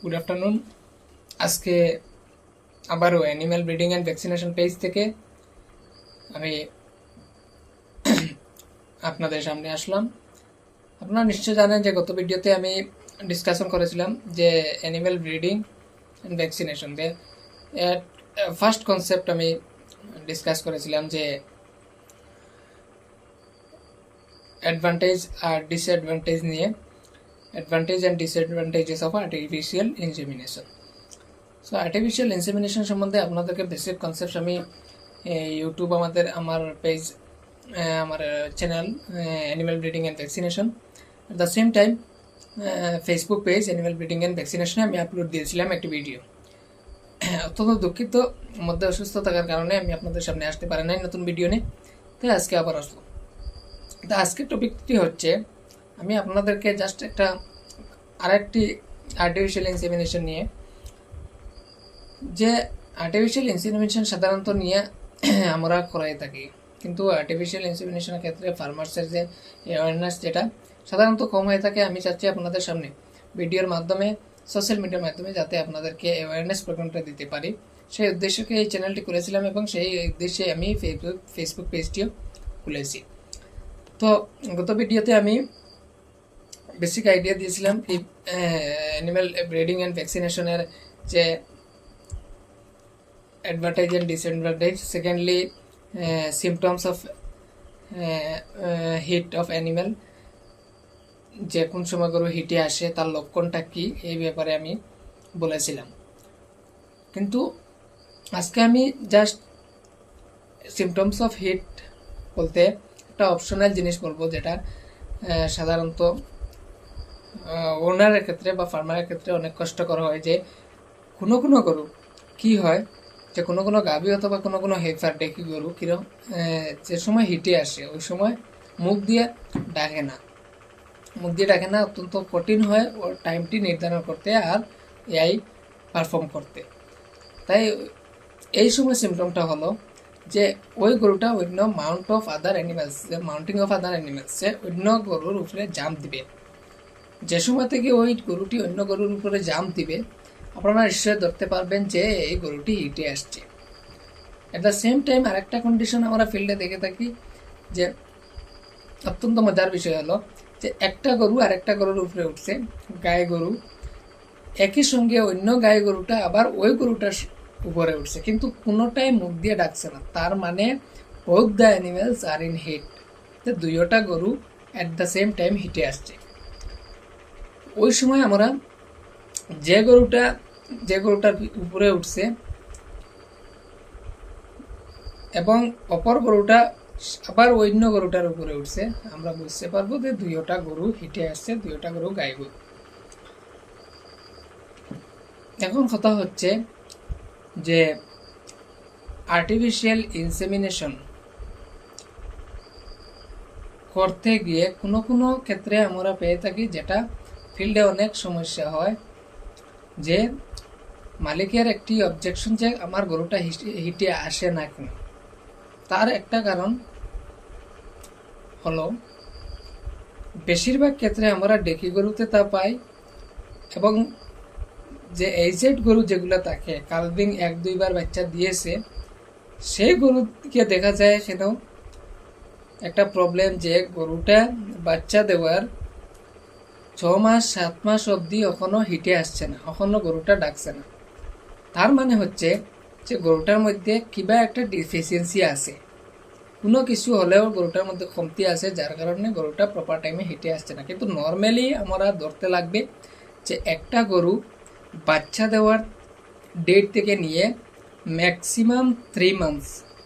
Good afternoon. আজকে আবারও animal breeding and vaccination page থেকে আমি আপনাদের সামনে আসলাম। আপনারা নিশ্চয় জানেন যে গত ভিডিওতে আমি ডিসকাশন করেছিলাম যে animal breeding and vaccination first concept আমি ডিসকাস করেছিলাম যে অ্যাডভান্টেজ আর ডিসঅ্যাডভান্টেজ নিয়ে, advantage and disadvantages of artificial insemination. So artificial insemination সম্বন্ধে আপনাদেরকে বেসিক কনসেপ্ট আমি ইউটিউব আমার পেজ, আমার channel animal breeding and vaccination, at the same time Facebook page animal breeding and ভ্যাকসিনেশনে আমি আপলোড দিয়েছিলাম একটি ভিডিও। অত্যন্ত দুঃখিত, মধ্যে অসুস্থ থাকার কারণে আমি আপনাদের সামনে আসতে পারি নাই নতুন ভিডিও নিয়ে, তাই আজকে আবার আসলো। তো আজকের টপিকটি হচ্ছে আমি আপনাদেরকে জাস্ট আরেকটি আর্টিফিশিয়াল ইনসেমিনেশন নিয়ে, যে আর্টিফিশিয়াল ইনসেমিনেশন সাধারণত নিয়ে আমরা করাই থাকি, কিন্তু আর্টিফিশিয়াল ইনসেমিনেশনের ক্ষেত্রে ফার্মার্সের যে অ্যাওয়ারনেস যেটা সাধারণত কম হয়ে থাকে, আমি চাচ্ছি আপনাদের সামনে ভিডিওর মাধ্যমে, সোশ্যাল মিডিয়ার মাধ্যমে যাতে আপনাদেরকে অ্যাওয়ারনেস প্রোগ্রামটা দিতে পারি, সেই উদ্দেশ্যে এই চ্যানেলটি করেছিলাম এবং সেই উদ্দেশ্যে আমি ফেসবুক পেজটিও খুলেছি। তো গত ভিডিওতে আমি বেসিক আইডিয়া দিয়েছিলাম এই অ্যানিম্যাল ব্রিডিং অ্যান্ড ভ্যাকসিনেশনের যে advantage and disadvantage. Secondly, symptoms of heat of animal, যে কোন সময় গরু হিটে আসে তার লক্ষণটা কি, এই ব্যাপারে আমি বলেছিলাম। কিন্তু আজকে আমি জাস্ট সিমটমস অফ হিট বলতে একটা অপশনাল জিনিস বলবো, যেটা সাধারণত ওনারের ক্ষেত্রে বা ফার্মারের ক্ষেত্রে অনেক কষ্টকর হয়। যে কোনো কোনো গরু কি হয়, যে কোনো কোনো গাভী অথবা কোনো কোনো হেফার ডেকি গরু কিরম যে সময় হিটে আসে ওই সময় মুখ দিয়ে ডাকে না, অত্যন্ত কঠিন হয় ওর টাইমটি নির্ধারণ করতে আর এআই পারফর্ম করতে। তাই এই সময় সিমটমটা হলো যে ওই গরুটা অন্য মাউন্টিং অফ আদার অ্যানিমেলস সে অন্য গরুর উপরে জাম্প দিবে। যে সময় থেকে ওই গরুটি অন্য গরুর উপরে জাম্প দিবে, আপনারা নিশ্চয়ই ধরতে পারবেন যে এই গরুটি হিটে আসছে। এট দ্য সেম টাইম আরেকটা কন্ডিশন আমরা ফিল্ডে দেখে থাকি, যে অত্যন্ত মজার বিষয় হলো যে একটা গরু আরেকটা গরুর উপরে উঠছে, গায়ে গরু, একই সঙ্গে অন্য গায়ে গরুটা আবার ওই গরুটার উপরে উঠছে, কিন্তু কোনোটাই মুখ দিয়ে ডাকছে না। তার মানে both the animals are in heat, দুইটা গরু অ্যাট দ্য সেম টাইম হিটে আসছে। ওই সময় আমরা যে গরুটার উপরে উঠছে এবং অপর গরুটা আবার অন্য গরুটার উপরে উঠছে, আমরা বুঝতে পারবো যে দুইটা গরু হিটে আসছে, দুইটা গরু গায়ে গরু। এখন কথা হচ্ছে যে আর্টিফিশিয়াল ইনসেমিনেশন করতে গিয়ে কোনো কোনো ক্ষেত্রে আমরা পেয়ে থাকি, যেটা ফিল্ডে অনেক সমস্যা হয়, যে মালিকের একটি অবজেকশন যে আমার গরুটা হিটে আসে না কেন। তার একটা কারণ হলো বেশিরভাগ ক্ষেত্রে আমরা ডেকি গরুতে তা পাই, এবং যে এইজেড গরু যেগুলো থাকে, কালবিং 1-2 বার বাচ্চা দিয়েছে, সেই গরুকে দেখা যায় সেটাও একটা প্রবলেম, যে গরুটা বাচ্চা দেওয়ার 6 মাস 7 মাস অবধি এখনো হিটে আসছে না, এখনো গরুটা ডাকছে না। তার মানে হচ্ছে যে গরুটার মধ্যে কিবা একটা ডিফিসিয়েন্সি আছে, কোনো কিছু হলেও গরুটার মধ্যে কমতি আছে, যার কারণে গরুটা প্রপার টাইমে হিটে আসছে না। কিন্তু নর্মালি আমরা ধরতে লাগবে যে একটা গরু বাচ্চা দেওয়ার ডেট থেকে নিয়ে ম্যাক্সিমাম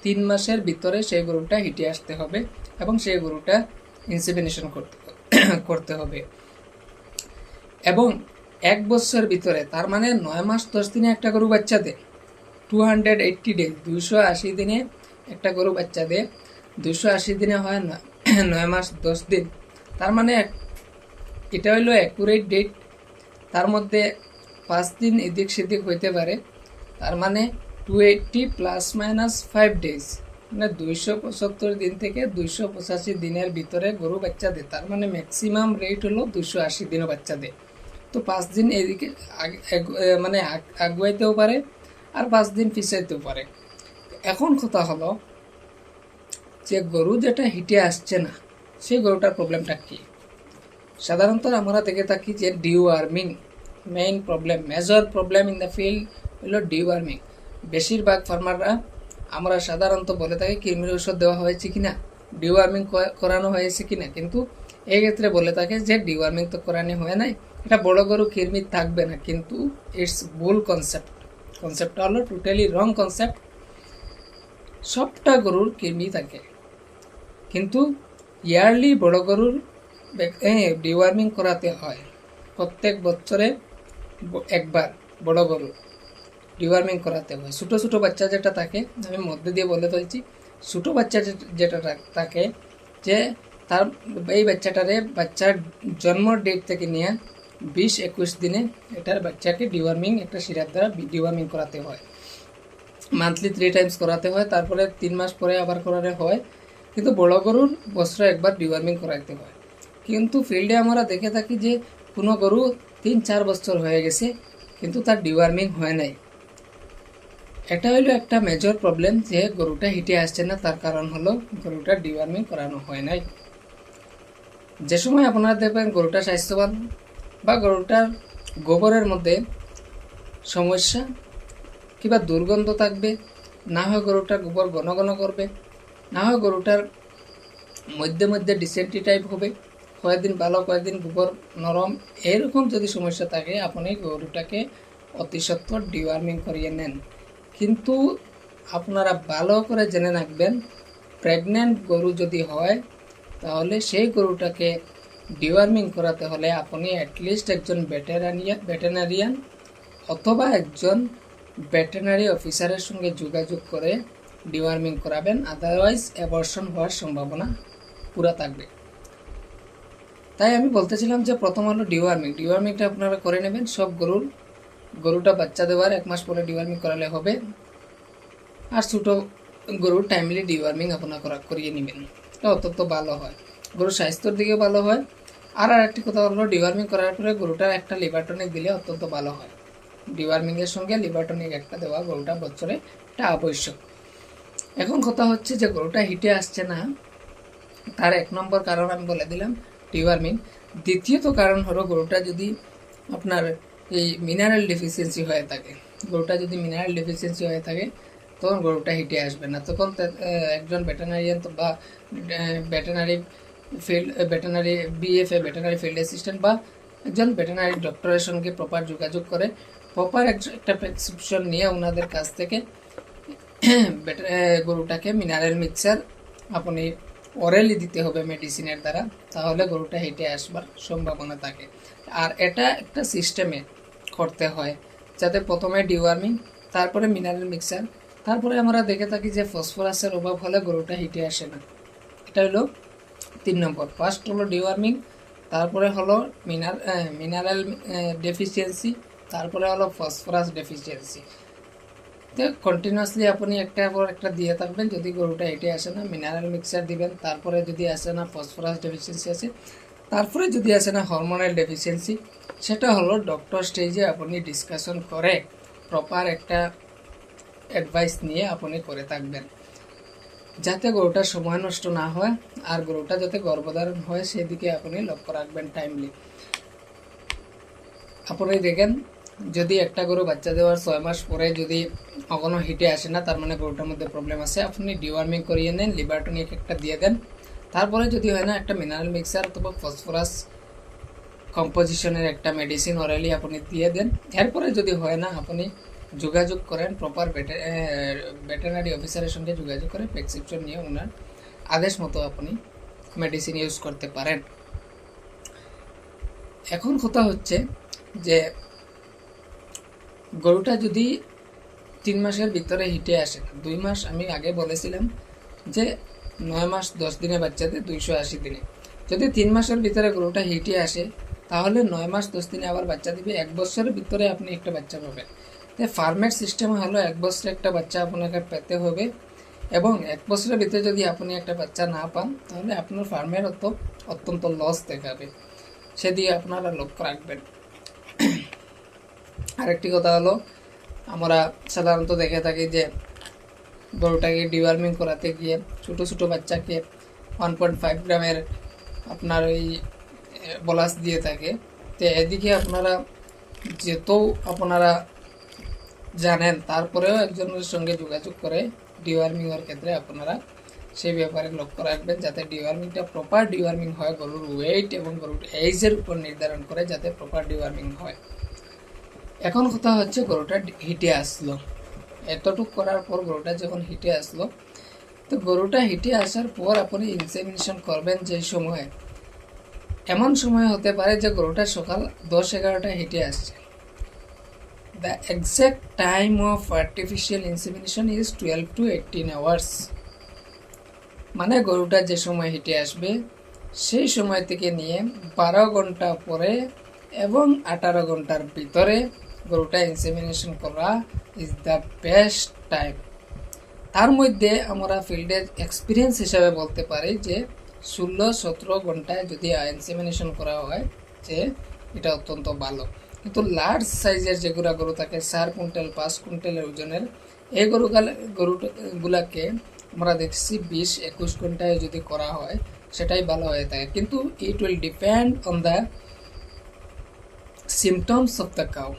3 মাসের ভিতরে সেই গরুটা হিটে আসতে হবে এবং সেই গরুটা ইনসেমিনেশন করতে হবে, এবং 1 বছর ভিতরে, তার মানে 9 মাস 10 দিনে একটা গরু বাচ্চা দেয়, 280 ডেজ, 280 দিনে একটা গরু বাচ্চা দেয়, 280 দিনে হয় না 9 মাস 10 দিন। তার মানে এটা হইলো অ্যাকুরেট ডেট, তার মধ্যে 5 দিন এদিক সেদিক হইতে পারে, তার মানে 280 ± 5 ডেজ, মানে 275 দিন থেকে 285 দিনের ভিতরে গরু বাচ্চা দেয়। তার মানে ম্যাক্সিমাম রেট হলো 280 দিনও বাচ্চা দেয়। তো 5 দিন এদিকে মানে আগুয়াইতেও পারে আর 5 দিন পিছাইতেও পারে। এখন কথা হলো যে গরু যেটা হিটে আসছে না, সেই গরুটার প্রবলেমটা কি? সাধারণত আমরা দেখে থাকি যে deworming main problem, major problem in the field হলো ডিওয়ার্মিং। বেশিরভাগ ফার্মাররা আমরা সাধারণত বলে থাকি কৃমির ওষুধ দেওয়া হয়েছে কিনা, ডিওয়ার্মিং করানো হয়েছে কিনা, কিন্তু এক্ষেত্রে বলে থাকে যে ডিওয়ার্মিং তো করানো হয় নাই, এটা বড় গরু কৃমি থাকবে না, কিন্তু ইটস ভুল কনসেপ্ট। কনসেপ্টটা হলো টোটালি রং কনসেপ্ট। সবটা গরুর কৃমি থাকে, কিন্তু ইয়ারলি বড় গরুর ডিওয়ার্মিং করাতে হয়। প্রত্যেক বছরে একবার বড় গরু ডিওয়ার্মিং করাতে হয়। ছোটো ছোটো বাচ্চা যেটা থাকে, আমি মধ্যে দিয়ে বলে ফেলছি, ছোটো বাচ্চা যেটা থাকে, যে তার এই বাচ্চার জন্ম ডেট থেকে নিয়ে 20-21 দিনে এটার বাচ্চাকে ডিওয়ার্মিং একটা সিরাপ দ্বারা ডিওয়ার্মিং করাতে হয়। মান্থলি 3 টাইমস করাতে হয়, তারপরে 3 মাস পরে আবার করানো হয়। কিন্তু বড় গরুর বছরে একবার ডিওয়ার্মিং করাতে হয়। কিন্তু ফিল্ডে আমরা দেখে থাকি যে কোনো গরু 3-4 বছর হয়ে গেছে কিন্তু তার ডিওয়ার্মিং হয় নাই। এটা হলো একটা মেজর প্রবলেম যে গরুটা হিটে আসছে না, তার কারণ হলো গরুটা ডিওয়ার্মিং করানো হয় নাই। যে সময় আপনারা দেখবেন গরুটা স্বাস্থ্যবান বা গরুটার গোবরের মধ্যে সমস্যা কিংবা দুর্গন্ধ থাকবে, না হয় গরুটার গোবর ঘন ঘন করবে, না হয় গরুটার মধ্যে মধ্যে ডিসেন্ট্রি টাইপ হবে, কয়েকদিন ভালো কয়েকদিন গোবর নরম, এরকম যদি সমস্যা থাকে আপনি গরুটাকে অতি সত্বর ডিওয়ার্মিং করিয়ে নেন। কিন্তু আপনারা ভালো করে জেনে রাখবেন, প্রেগন্যান্ট গরু যদি হয় তাহলে সেই গরুটাকে ডিওয়ার্মিং করাতে হলে আপনি অ্যাটলিস্ট একজন ভেটেরিনারিয়ান অথবা একজন ভেটেরিনারি অফিসারের সঙ্গে যোগাযোগ করে ডিওয়ার্মিং করাবেন, আদারওয়াইজ অ্যাবর্শন হওয়ার সম্ভাবনা পুরো থাকবে। তাই আমি বলতেছিলাম যে প্রথম হলো ডিওয়ার্মিংটা আপনারা করে নেবেন। সব গরুটা বাচ্চা দেওয়ার 1 মাস পরে ডিওয়ার্মিং করালে হবে, আর ছোটো গরুর টাইমলি ডিওয়ার্মিং আপনারা করিয়ে নেবেন, এটা অত্যন্ত ভালো হয়, গরুর স্বাস্থ্যের দিকে ভালো হয়। আর একটি কথা হলো ডিওয়ার্মিং করার পরে গরুটার একটা লিভার টনিক দিলে অত্যন্ত ভালো হয়। ডিওয়ার্মিংয়ের সঙ্গে লিভার টনিক একটা দেওয়া গরুটা বছরে এটা আবশ্যক। এখন কথা হচ্ছে যে গরুটা হিটে আসছে না, তার 1 নম্বর কারণ আমি বলে দিলাম ডিওয়ার্মিং। দ্বিতীয়ত কারণ হলো গরুটা যদি আপনার এই মিনারেল ডেফিসিয়েন্সি হয়ে থাকে, তখন গরুটা হিটে আসবে না। তখন একজন ভেটেরিনারিয়ান বা ভেটেরিনারি ফিল্ড অ্যাসিস্ট্যান্ট বা একজন ভেটেরিনারি ডক্টরের সঙ্গে প্রপার যোগাযোগ করে প্রপার একটা প্রেসক্রিপশন নিয়ে ওনাদের কাছ থেকে গরুটাকে মিনারেল মিক্সচার আপনি অরেলি দিতে হবে মেডিসিনের দ্বারা, তাহলে গরুটা হেঁটে আসবার সম্ভাবনা থাকে। আর এটা একটা সিস্টেমে করতে হয়, যাতে প্রথমে ডিওয়ার্মিং, তারপরে মিনারেল মিক্সচার, তারপরে আমরা দেখে থাকি যে ফসফরাসের অভাব হলে গরুটা হিটে আসে না। এটা হলো 3 নম্বর। ফার্স্ট হলো ডিওয়ার্মিং, তারপরে হলো মিনারেল ডেফিসিয়েন্সি, তারপরে হলো ফসফরাস ডেফিসিয়েন্সি। তো কন্টিনিউয়াসলি আপনি একটার পর একটা দিয়ে থাকবেন। যদি গরুটা হেঁটে আসে না, মিনারেল মিক্সচার দিবেন, তারপরে যদি আসে না ফসফরাস ডেফিসিয়েন্সি আছে, তারপরে যদি আসে না হরমোনাল ডেফিসিয়েন্সি, সেটা হলো ডক্টর স্টেজে আপনি ডিসকাশন করে প্রপার একটা অ্যাডভাইস নিয়ে আপনি করে থাকবেন, যাতে গরুটার সময় নষ্ট না হয় আর গরুটা যাতে গর্ভধারণ হয় সেদিকে আপনি লক্ষ্য রাখবেন টাইমলি। আপনি দেখেন যদি একটা গরু বাচ্চা দেওয়ার 6 মাস পরে যদি কখনো হিটে আসে না, তার মানে গরুটার মধ্যে প্রবলেম আছে। আপনি ডিওয়ার্মিং করিয়ে নেন, লিভার টনিক একটা দিয়ে দেন, তারপরে যদি হয় না একটা মিনারেল মিক্সচার অথবা ফসফরাস কম্পোজিশনের একটা মেডিসিন অরেলি আপনি দিয়ে দেন। এরপরে যদি হয় না আপনি যোগাযোগ করেন প্রপার ভেটেরিনারি অফিসারের সঙ্গে যোগাযোগ করে প্রেসক্রিপশন নিয়ে ওনার আদেশ মতো আপনি মেডিসিন ইউজ করতে পারেন। এখন কথা হচ্ছে যে গরুটা যদি 3 মাসের ভিতরে হিটে আসে, 2 মাস আমি আগে বলেছিলাম যে 9 মাস 10 দিনে বাচ্চাদের 280 দিনে, যদি 3 মাসের ভিতরে গরুটা হিটে আসে তাহলে 9 মাস 10 দিনে আবার বাচ্চা দিবে, 1 বছরের ভিতরে আপনি একটা বাচ্চা পাবেন। তাই ফার্মের সিস্টেম হলো 1 বছরে একটা বাচ্চা আপনাকে পেতে হবে, এবং 1 বছরের ভিতরে যদি আপনি একটা বাচ্চা না পান তাহলে আপনার ফার্মের অত্যন্ত লস দেখাবে, সেদিকে আপনারা লক্ষ্য রাখবেন। আরেকটি কথা হলো, আমরা সাধারণত দেখে থাকি যে গরুটাকে ডিওয়ার্মিং করাতে গিয়ে ছোটো ছোটো বাচ্চাকে 1.5 গ্রামের আপনার ওই বলাস দিয়ে থাকে। তো এদিকে আপনারা যেহেতু আপনারা জানেন, তারপরেও একজনের সঙ্গে যোগাযোগ করে ডিওয়ার্মিংয়ের ক্ষেত্রে আপনারা সেই ব্যাপারে লক্ষ্য রাখবেন, যাতে ডিওয়ার্মিংটা প্রপার ডিওয়ার্মিং হয়, গরুর ওয়েট এবং গরুর এজের উপর নির্ধারণ করে যাতে প্রপার ডিওয়ার্মিং হয়। এখন কথা হচ্ছে, গরুটা হিটে আসলো, এতটুকু করার পর গরুটা যখন হিটে আসলো, তো গরুটা হিটে আসার পর আপনি ইনসেমিনেশন করবেন যে সময়ে, এমন সময় হতে পারে যে গরুটা সকাল 10-11টা হিটে আসছে। The exact time of artificial insemination is 12 to 18 hours. মানে গরুটা যে সময় হিটে আসবে সেই সময় থেকে নিয়ে 12 ঘন্টা পরে এবং 18 ঘন্টার ভিতরে গরুটা ইনসেমিনেশন করা ইজ দ্য বেস্ট টাইম। তার মধ্যে আমরা ফিল্ডের এক্সপিরিয়েন্স হিসাবে বলতে পারি যে 16-17 ঘন্টায় যদি ইনসেমিনেশন করা হয় যে এটা অত্যন্ত ভালো। কিন্তু লার্জ সাইজের যেগুলো গরু থাকে 4 কুইন্টাল 5 কুইন্টালের ওজনের, এই গরুগুলাকে আমরা দেখছি 20-21 ঘন্টায় যদি করা হয় সেটাই ভালো হয়ে থাকে। কিন্তু it will depend on the symptoms of the cow.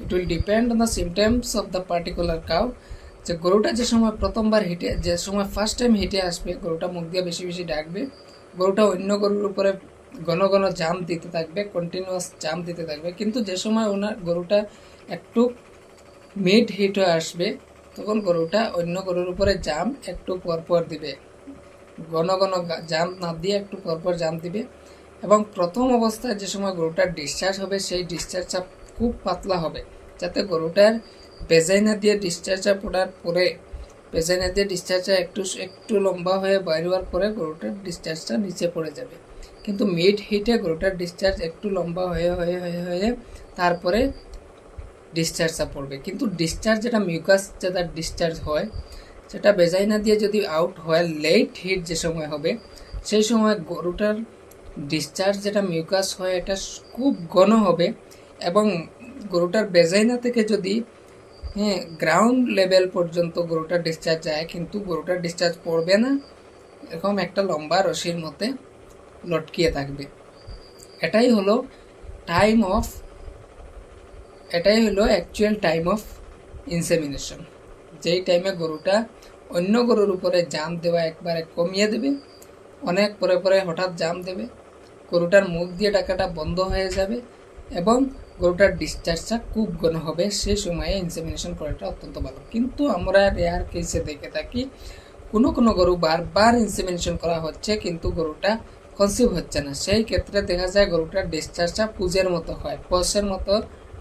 It will depend on the symptoms of the particular cow. যে গরুটা যে সময় প্রথমবার হিটে, যে সময় ফার্স্ট টাইম হিটে আসবে, গরুটা মুখ দিয়ে বেশি বেশি ডাকবে, গরুটা অন্য গরুর উপরে ঘন ঘন জাম দিতে থাকবে, কন্টিনিউয়াস জাম দিতে থাকবে। কিন্তু যে সময় ওনার গরুটা একটু মিড হিট হয়ে আসবে, তখন গরুটা অন্য গরুর উপরে জাম একটু পরপর দিবে, ঘন ঘন জাম না দিয়ে একটু পরপর জাম দিবে। এবং প্রথম অবস্থায় যে সময় গরুটার ডিসচার্জ হবে, সেই ডিসচার্জটা খুব পাতলা হবে, যাতে গরুটার ভেজাইনা দিয়ে ডিসচার্জটা পড়ার পরে, ভেজাইনা দিয়ে ডিসচার্জটা একটু লম্বা হয়ে বাইর হওয়ার পরে গরুটার ডিসচার্জটা নিচে পড়ে যাবে। কিন্তু মিড হিটে গরুটার ডিসচার্জ একটু লম্বা হয়ে হয়ে হয়ে হয়ে তারপরে ডিসচার্জটা পড়বে। কিন্তু ডিসচার্জ যেটা মিউকাস যেটা ডিসচার্জ হয়, সেটা ভেজাইনা দিয়ে যদি আউট হয় লেট হিট যে সময় হবে, সেই সময় গরুটার ডিসচার্জ যেটা মিউকাস হয় এটা খুব ঘন হবে। এবং গরুটার ভেজাইনা থেকে যদি গ্রাউন্ড লেভেল পর্যন্ত গরুটার ডিসচার্জ যায়, কিন্তু গরুটার ডিসচার্জ পড়বে না, এরকম একটা লম্বা রশির মধ্যে লটকিয়ে থাকবে। এটাই হলো অ্যাকচুয়াল টাইম অফ ইনসেমিনেশন, যেই টাইমে গরুটা অন্য গরুর উপরে জাম দেওয়া একবারে কমিয়ে দেবে, অনেক পরে পরে হঠাৎ জাম দেবে, গরুটার মুখ দিয়ে ডাকাটা বন্ধ হয়ে যাবে এবং গরুটার ডিসচার্জটা খুব ঘন হবে। সেই সময়ে ইনসেমিনেশন করাটা অত্যন্ত ভালো। কিন্তু আমরা রেয়ার কেসে দেখে থাকি কোনো গরু বারবার ইনসেমিনেশন করা হচ্ছে কিন্তু গরুটা কনসিভ হচ্ছে না। সেই ক্ষেত্রে দেখা যায় গরুটার ডিসচার্জটা পুজের মতো হয়, পসের মতো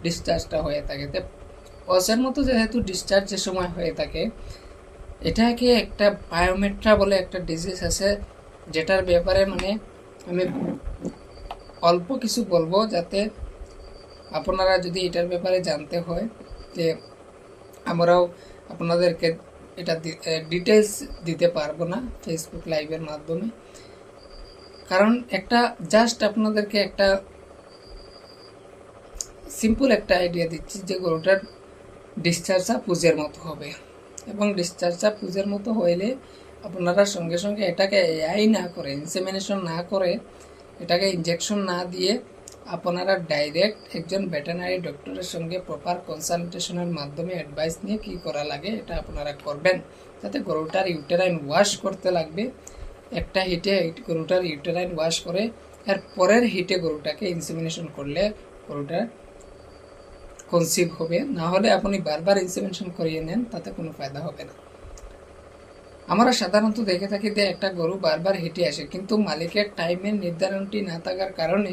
ডিসচার্জটা হয়ে থাকে। তো পসের মতো যেহেতু ডিসচার্জ যে সময় হয়ে থাকে, এটাকে একটা বায়োমেট্রা বলে একটা ডিজিজ আছে, যেটার ব্যাপারে মানে আমি অল্প কিছু বলবো, যাতে আপনারা যদি এটার ব্যাপারে জানতে হয় যে আমরাও আপনাদেরকে এটা ডিটেলস দিতে পারবো না ফেসবুক লাইভের মাধ্যমে, কারণ একটা জাস্ট আপনাদেরকে একটা সিম্পল একটা আইডিয়া দিচ্ছি যে গরুটার ডিসচার্জটা পুজের মতো হবে। এবং ডিসচার্জটা পুজের মতো হইলে আপনারা সঙ্গে সঙ্গে এটাকে এআই না করে, ইনসেমিনেশন না করে, এটাকে ইনজেকশন না দিয়ে আপনারা ডাইরেক্ট একজন ভেটেরিনারি ডক্টরের সঙ্গে প্রপার কনসালটেশনের মাধ্যমে অ্যাডভাইস নিয়ে কী করা লাগে এটা আপনারা করবেন, যাতে গরুটার ইউটেরাইন ওয়াশ করতে লাগবে। একটা হিটে গরুটার ইউটেরাইন ওয়াশ করে এর পরের হিটে গরুটাকে ইনসেমিনেশন করলে গরুটা কনসিভ হবে। না হলে আপনি বারবার ইনসেমিনেশন করিয়ে নেন, তাতে কোনো ফায়দা হবে না। আমরা সাধারণত দেখে থাকি যে একটা গরু বারবার হেঁটে আসে, কিন্তু মালিকের টাইমের নির্ধারণটি না থাকার কারণে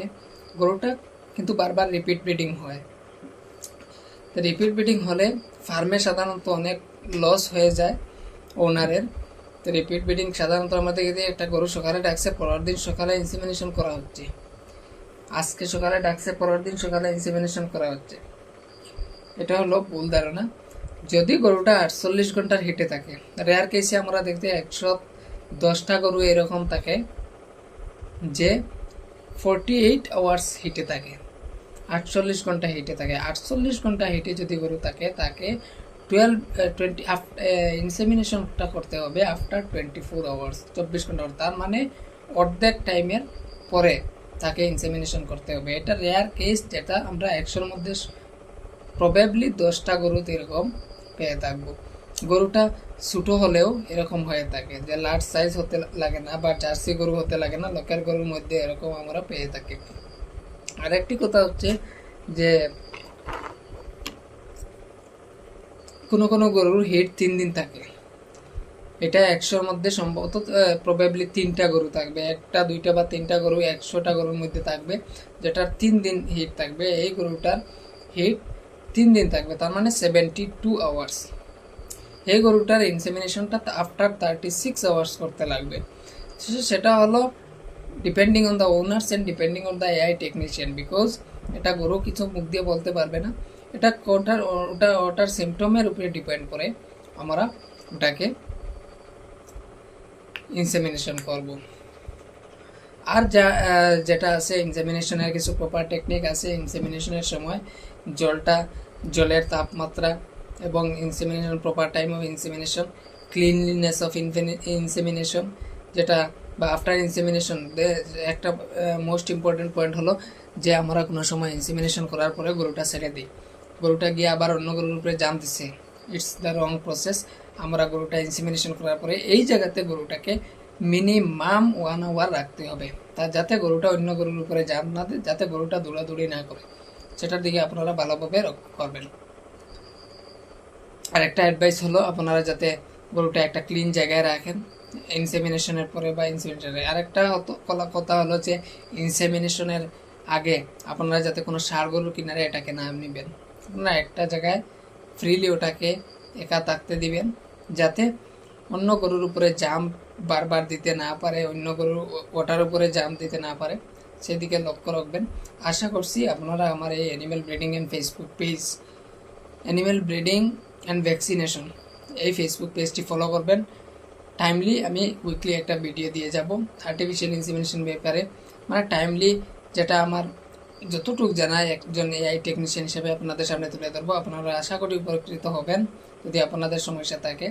গরুটা কিন্তু বারবার রিপিট ব্রিডিং হয়। রিপিট ব্রিডিং হলে ফার্মে সাধারণত অনেক লস হয়ে যায় ওনারের। তো রিপিট ব্রিডিং সাধারণত আমাদের দেখে একটা গরু সকালে ডাকছে, পরের দিন সকালে ইনসেমিনেশন করা হচ্ছে, আজকে সকালে ডাকছে, পরের দিন সকালে ইনসেমিনেশন করা হচ্ছে। এটা হলো ভুল ধারণা। যদি গরুটা 48 ঘন্টার হিটে থাকে, রেয়ার কেসে আমরা দেখতে 110টা গরু এরকম থাকে যে 48 আওয়ার্স হিটে থাকে। 48 ঘন্টা হিটে থাকে। 48 ঘন্টা হিটে যদি গরু থাকে তাকে 20 ইনসেমিনেশনটা করতে হবে আফটার 24 আওয়ার্স, 24 ঘন্টা। তার মানে অর্ধেক টাইমের পরে তাকে ইনসেমিনেশন করতে হবে। এটা রেয়ার কেস, যেটা আমরা 100-র মধ্যে প্রবাবলি 10টা গরুতে এরকম পেয়ে থাকবো। গরুটা ছোটো হলেও এরকম হয়ে থাকে, যে লার্জ সাইজ হতে লাগে না বা জার্সি গরু হতে লাগে না, লোকাল গরুর মধ্যে এরকম আমরা পেয়ে থাকি। আরেকটি কথা হচ্ছে যে কোনো কোনো গরুর হিট 3 দিন থাকে। এটা 100-র মধ্যে সম্ভবত প্রবাবলি 3টা গরু থাকবে, 1টা 2টা বা 3টা গরু 100টা গরুর মধ্যে থাকবে যেটার 3 দিন হিট থাকবে। এই গরুটার হিট 3 দিন থাকবে, তার মানে 72 আওয়ার্স। এই গরুটার ইনসেমিনেশনটা আফটার 36 আওয়ার্স করতে লাগবে। সেটা হলো depending on the owners and depending on the AI technician, because এটা গরু কিছু মুখ দিয়ে বলতে পারবে না। এটা ওটার সিমটমের উপরে ডিপেন্ড করে আমরা ওটাকে ইনসেমিনেশন করব। আর যেটা আছে ইনসেমিনেশনের কিছু প্রপার টেকনিক আছে। ইনসেমিনেশনের সময় জলের তাপমাত্রা এবং insemination proper time of insemination, cleanliness of insemination, যেটা বা আফটার ইনসেমিনেশন একটা মোস্ট ইম্পর্টেন্ট পয়েন্ট হলো যে আমরা কোনো সময় ইনসেমিনেশন করার পরে গরুটা ছেড়ে দিই, গরুটা গিয়ে আবার অন্য গরুর উপরে জাম দিচ্ছে। It's the wrong process. আমরা গরুটা ইনসেমিনেশন করার পরে এই জায়গাতে গরুটাকে মিনিমাম 1 আওয়ার রাখতে হবে, তা যাতে গরুটা অন্য গরুর উপরে জাম না দেয়, যাতে গরুটা দৌড়াদৌড়ি না করে। সেটার দিকে আপনারা ভালোভাবে লক্ষ্য করবেন। আর একটা অ্যাডভাইস হলো আপনারা যাতে গরুটা একটা ক্লিন জায়গায় রাখেন ইনসেমিনেশনের পরে বা ইনসেমিনেশনের। আরেকটা কথা হলো যে ইনসেমিনেশনের আগে আপনারা যাতে কোনো ষাঁড় গরুর কিনারে এটাকে না নেবেন। আপনারা একটা জায়গায় ফ্রিলি ওটাকে একা থাকতে দিবেন, যাতে অন্য গরুর উপরে জাম বারবার দিতে না পারে, অন্য গরু ওটার উপরে জাম দিতে না পারে, সেদিকে লক্ষ্য রাখবেন। আশা করছি আপনারা আমার এই animal breeding and Facebook page, animal breeding and vaccination, এই ফেসবুক পেজটি ফলো করবেন। টাইমলি আমি উইকলি একটা ভিডিও দিয়ে যাব আর্টিফিশিয়াল ইনসেমিনেশন ব্যাপারে, মানে টাইমলি, যেটা আমার যতটুকু জানায় একজন এআই টেকনিশিয়ান হিসেবে আপনাদের সামনে তুলে ধরবো। আপনারা আশা করি উপকৃত হবেন যদি আপনাদের সমস্যা থাকে।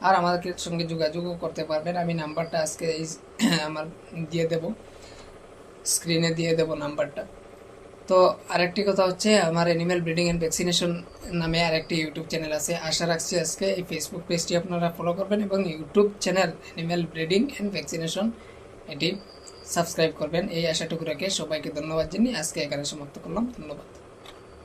আর আমাদের সঙ্গে যোগাযোগও করতে পারবেন। আমি নাম্বারটা আজকে আমার দিয়ে দেব, স্ক্রিনে দিয়ে দেব নাম্বারটা। তো আরেকটি কথা হচ্ছে, আমার অ্যানিম্যাল ব্রিডিং অ্যান্ড ভ্যাকসিনেশন নামে আরেকটি ইউটিউব চ্যানেল আছে। আশা রাখছি আজকে এই ফেসবুক পেজটি আপনারা ফলো করবেন এবং YouTube channel animal breeding and vaccination এটি সাবস্ক্রাইব করবেন। এই আশাটুকু রেখে সবাইকে ধন্যবাদ জানিয়ে আজকে এখানে সমাপ্ত করলাম। ধন্যবাদ।